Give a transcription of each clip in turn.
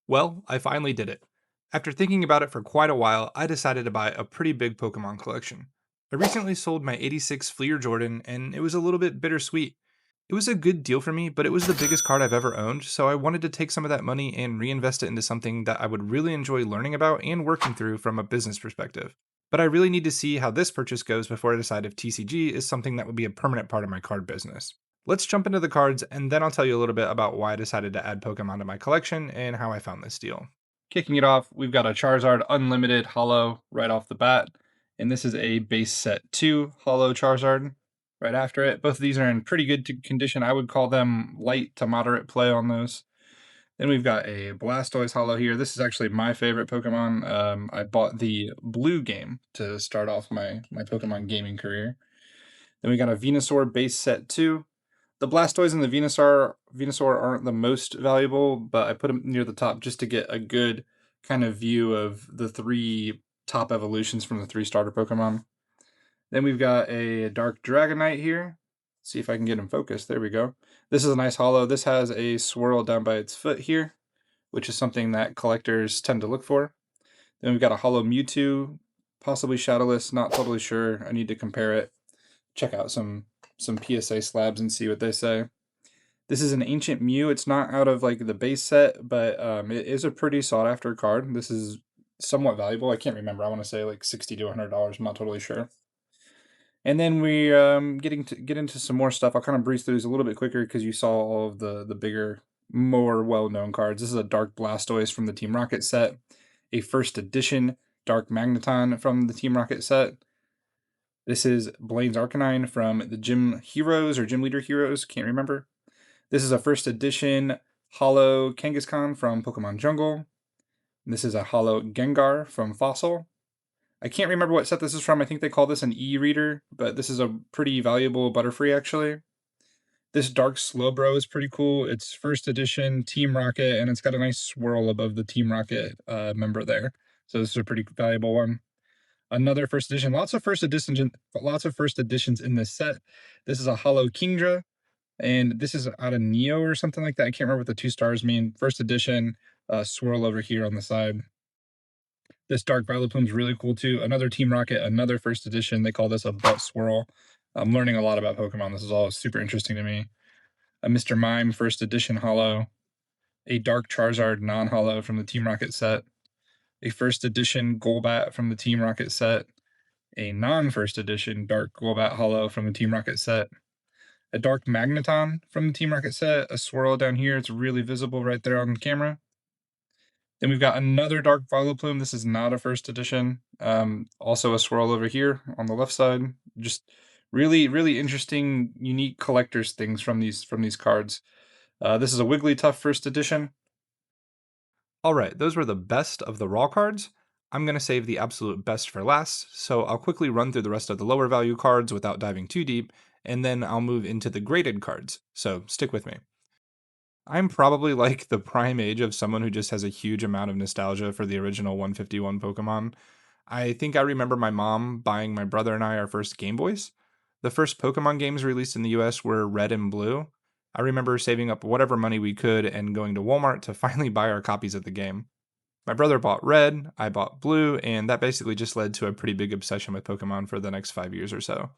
Well, I finally did it. After thinking about it for quite a while, I decided to buy a pretty big Pokemon collection. I recently sold my 86 Fleer Jordan, and it was a little bit bittersweet. It was a good deal for me, but it was the biggest card I've ever owned, so I wanted to take some of that money and reinvest it into something that I would really enjoy learning about and working through from a business perspective. But I really need to see how this purchase goes before I decide if TCG is something that would be a permanent part of my card business. Let's jump into the cards, and then I'll tell you a little bit about why I decided to add Pokemon to my collection and how I found this deal. Kicking it off, we've got a Charizard Unlimited Holo right off the bat, and this is a base set 2 Holo Charizard right after it. Both of these are in pretty good condition. I would call them light to moderate play on those. Then we've got a Blastoise Holo here. This is actually my favorite Pokemon. I bought the blue game to start off my Pokemon gaming career. Then we got a Venusaur base set 2. The Blastoise and the Venusaur aren't the most valuable, but I put them near the top just to get a good kind of view of the three top evolutions from the three starter Pokemon. Then we've got a Dark Dragonite here. See if I can get him focused. There we go. This is a nice holo. This has a swirl down by its foot here, which is something that collectors tend to look for. Then we've got a holo Mewtwo, possibly Shadowless, not totally sure. I need to compare it. Check out some PSA slabs and see what they say. This is an Ancient Mew. It's not out of like the base set, but it is a pretty sought after card. This is somewhat valuable. I can't remember. I want to say like $60 to $100. I'm not totally sure. And then we get into some more stuff. I'll kind of breeze through these a little bit quicker because you saw all of the bigger, more well known cards. This is a Dark Blastoise from the Team Rocket set, a first edition Dark Magneton from the Team Rocket set. This is Blaine's Arcanine from the Gym Heroes or Gym Leader Heroes. Can't remember. This is a first edition Holo Kangaskhan from Pokemon Jungle. This is a Holo Gengar from Fossil. I can't remember what set this is from. I think they call this an e-reader, but this is a pretty valuable Butterfree actually. This Dark Slowbro is pretty cool. It's first edition Team Rocket, and it's got a nice swirl above the Team Rocket member there. So this is a pretty valuable one. Another first edition. Lots of first editions in this set. This is a Holo Kingdra, and this is out of Neo or something like that. I can't remember what the 2 stars mean. First edition, swirl over here on the side. This Dark Vileplume is really cool too. Another Team Rocket, another first edition. They call this a butt swirl. I'm learning a lot about Pokemon. This is all super interesting to me. A Mr. Mime first edition holo. A Dark Charizard non-holo from the Team Rocket set. A first edition Golbat from the Team Rocket set. A non-first edition Dark Golbat holo from the Team Rocket set. A Dark Magneton from the Team Rocket set, a swirl down here. It's really visible right there on the camera. Then we've got another Dark Vileplume. This is not a first edition. Also a swirl over here on the left side. Just really interesting, unique collector's things from these cards. This is a Wigglytuff first edition. Alright, those were the best of the raw cards. I'm going to save the absolute best for last, so I'll quickly run through the rest of the lower value cards without diving too deep, and then I'll move into the graded cards, so stick with me. I'm probably like the prime age of someone who just has a huge amount of nostalgia for the original 151 Pokemon. I think I remember my mom buying my brother and I our first Game Boys. The first Pokemon games released in the US were Red and Blue. I remember saving up whatever money we could and going to Walmart to finally buy our copies of the game. My brother bought Red, I bought Blue, and that basically just led to a pretty big obsession with Pokemon for the next 5 years or so.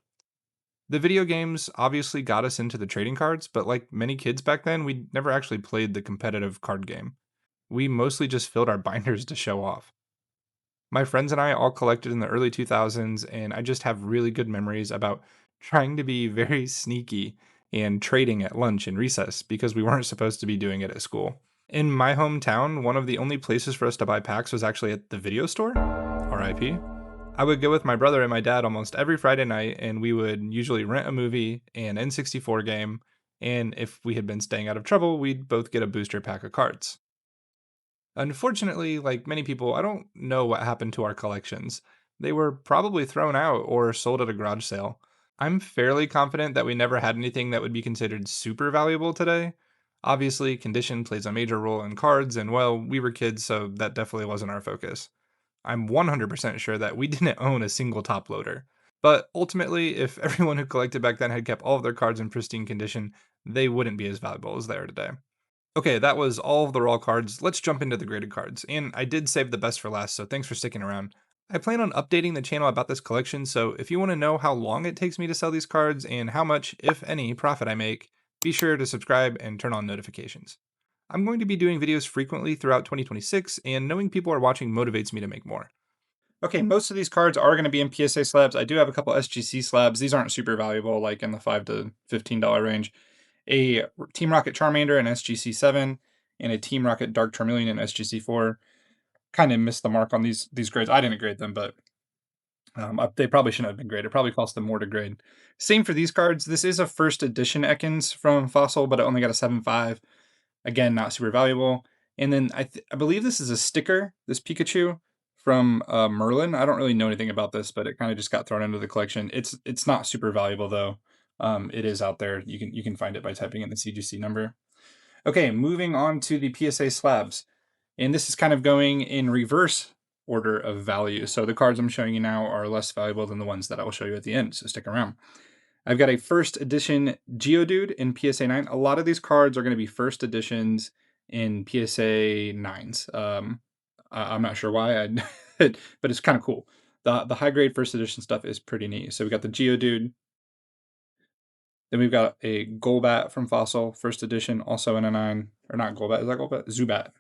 The video games obviously got us into the trading cards, but like many kids back then, we never actually played the competitive card game. We mostly just filled our binders to show off. My friends and I all collected in the early 2000s, and I just have really good memories about trying to be very sneaky and trading at lunch and recess because we weren't supposed to be doing it at school. In my hometown, one of the only places for us to buy packs was actually at the video store, RIP. I would go with my brother and my dad almost every Friday night, and we would usually rent a movie, an N64 game, and if we had been staying out of trouble, we'd both get a booster pack of cards. Unfortunately, like many people, I don't know what happened to our collections. They were probably thrown out or sold at a garage sale. I'm fairly confident that we never had anything that would be considered super valuable today. Obviously, condition plays a major role in cards, and well, we were kids, so that definitely wasn't our focus. I'm 100% sure that we didn't own a single top loader. But ultimately, if everyone who collected back then had kept all of their cards in pristine condition, they wouldn't be as valuable as they are today. Okay, that was all of the raw cards. Let's jump into the graded cards. And I did save the best for last, so thanks for sticking around. I plan on updating the channel about this collection, so if you want to know how long it takes me to sell these cards and how much, if any, profit I make, be sure to subscribe and turn on notifications. I'm going to be doing videos frequently throughout 2026, and knowing people are watching motivates me to make more. Okay, most of these cards are going to be in PSA slabs. I do have a couple SGC slabs. These aren't super valuable, like in the $5 to $15 range. A Team Rocket Charmander in SGC 7 and a Team Rocket Dark Charmeleon in SGC 4. Kind of missed the mark on these grades. I didn't grade them, but they probably shouldn't have been graded. It probably cost them more to grade. Same for these cards. This is a first edition Ekans from Fossil, but it only got a 7.5. Again, not super valuable. And then I believe this is a sticker, this Pikachu from Merlin. I don't really know anything about this, but it kind of just got thrown into the collection. It's not super valuable though. It is out there. You can find it by typing in the CGC number. Okay, moving on to the PSA slabs. And this is kind of going in reverse order of value. So the cards I'm showing you now are less valuable than the ones that I will show you at the end, so stick around. I've got a first edition Geodude in PSA 9. A lot of these cards are going to be first editions in PSA 9s. I'm not sure why, but it's kind of cool. The high grade first edition stuff is pretty neat. So we got the Geodude. Then we've got a Golbat from Fossil, first edition, also in a 9. Or not Golbat, is that Golbat? Zubat.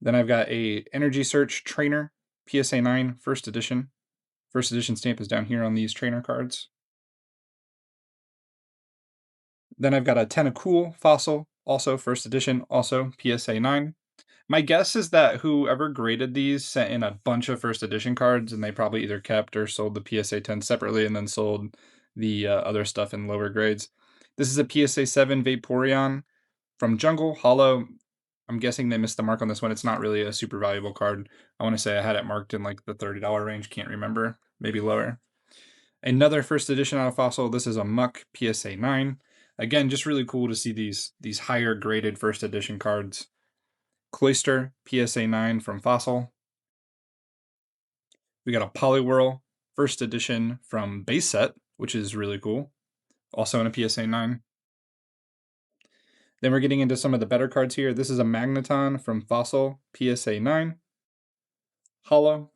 Then I've got a Energy Search Trainer, PSA 9, first edition. First edition stamp is down here on these trainer cards. Then I've got a Tentacool Fossil, also first edition, also PSA 9. My guess is that whoever graded these sent in a bunch of first edition cards, and they probably either kept or sold the PSA 10 separately and then sold the other stuff in lower grades. This is a PSA 7 Vaporeon from Jungle, Hollow. I'm guessing they missed the mark on this one. It's not really a super valuable card. I want to say I had it marked in like the $30 range. Can't remember. Maybe lower. Another first edition out of Fossil. This is a Muck PSA 9. Again, just really cool to see these higher graded first edition cards. Cloyster PSA 9 from Fossil. We got a Poliwhirl first edition from Base Set, which is really cool. Also in a PSA 9. Then we're getting into some of the better cards here. This is a Magneton from Fossil, PSA 9. Hollow.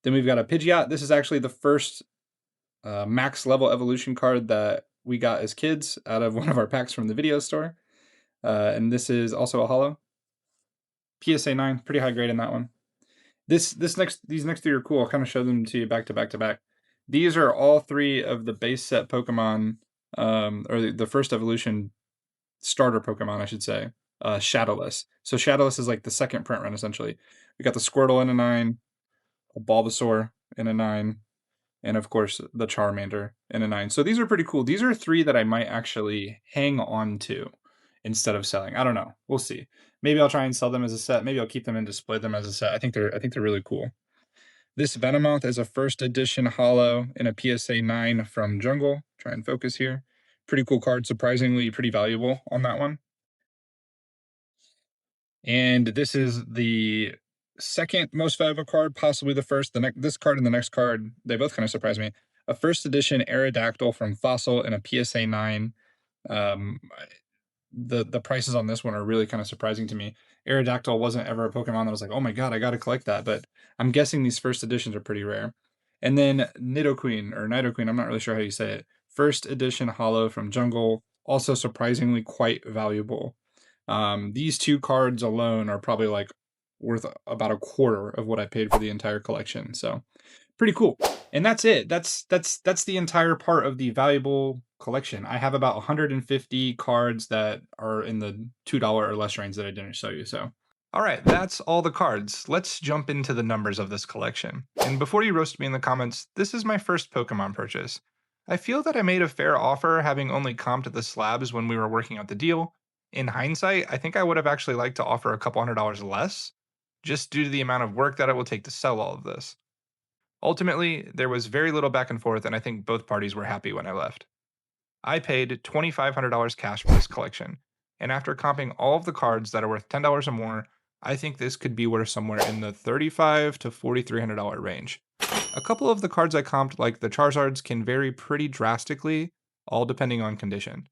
Then we've got a Pidgeot. This is actually the first max level evolution card that we got as kids out of one of our packs from the video store. And this is also a Hollow. PSA 9, pretty high grade in that one. These next three are cool. I'll kind of show them to you back to back to back. These are all three of the base set Pokemon, or the first evolution starter Pokemon, I should say, Shadowless. So Shadowless is like the second print run, essentially. We got the Squirtle in a 9, a Bulbasaur in a 9, and of course the Charmander in a 9. So these are pretty cool. These are three that I might actually hang on to instead of selling. I don't know. We'll see. Maybe I'll try and sell them as a set. Maybe I'll keep them and display them as a set. I think they're really cool. This Venomoth is a first edition Hollow in a PSA 9 from Jungle. Try and focus here. Pretty cool card, surprisingly pretty valuable on that one. And this is the second most valuable card, possibly the first. This card and the next card, they both kind of surprise me. A first edition Aerodactyl from Fossil in a PSA 9. Um, the prices on this one are really kind of surprising to me. Aerodactyl wasn't ever a Pokemon that was like, oh my god, I gotta collect that, but I'm guessing these first editions are pretty rare. And then Nidoqueen, I'm not really sure how you say it. First edition Hollow from Jungle, also surprisingly quite valuable. These two cards alone are probably like worth about a quarter of what I paid for the entire collection. So pretty cool. And that's it. That's the entire part of the valuable collection. I have about 150 cards that are in the $2 or less range that I didn't show you. So Alright, that's all the cards. Let's jump into the numbers of this collection. And before you roast me in the comments, this is my first Pokemon purchase. I feel that I made a fair offer having only comped the slabs when we were working out the deal. In hindsight, I think I would have actually liked to offer a couple $100 less, just due to the amount of work that it will take to sell all of this. Ultimately, there was very little back and forth, and I think both parties were happy when I left. I paid $2,500 cash for this collection, and after comping all of the cards that are worth $10 or more, I think this could be worth somewhere in the $3,500 to $4,300 range. A couple of the cards I comped, like the Charizards, can vary pretty drastically, all depending on condition.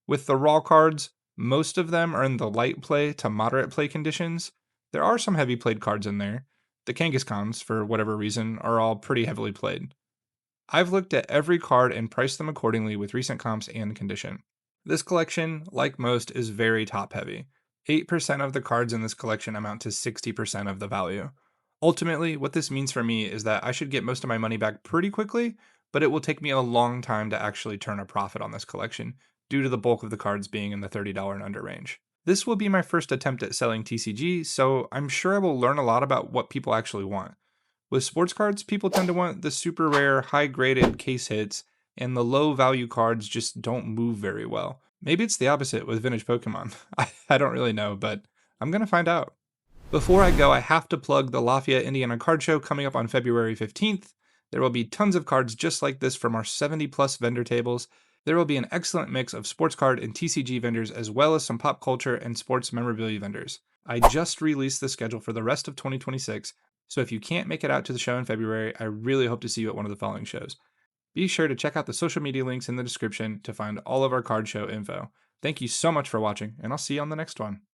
With the raw cards, most of them are in the light play to moderate play conditions. There are some heavy played cards in there. The Kangaskhan's, for whatever reason, are all pretty heavily played. I've looked at every card and priced them accordingly with recent comps and condition. This collection, like most, is very top heavy. 8% of the cards in this collection amount to 60% of the value. Ultimately, what this means for me is that I should get most of my money back pretty quickly, but it will take me a long time to actually turn a profit on this collection, due to the bulk of the cards being in the $30 and under range. This will be my first attempt at selling TCG, so I'm sure I will learn a lot about what people actually want. With sports cards, people tend to want the super rare, high graded case hits, and the low value cards just don't move very well. Maybe it's the opposite with vintage Pokemon. I don't really know, but I'm gonna find out. Before I go, I have to plug the Lafayette Indiana Card Show coming up on February 15th. There will be tons of cards just like this from our 70 plus vendor tables. There will be an excellent mix of sports card and TCG vendors, as well as some pop culture and sports memorabilia vendors. I just released the schedule for the rest of 2026, so if you can't make it out to the show in February, I really hope to see you at one of the following shows. Be sure to check out the social media links in the description to find all of our card show info. Thank you so much for watching, and I'll see you on the next one.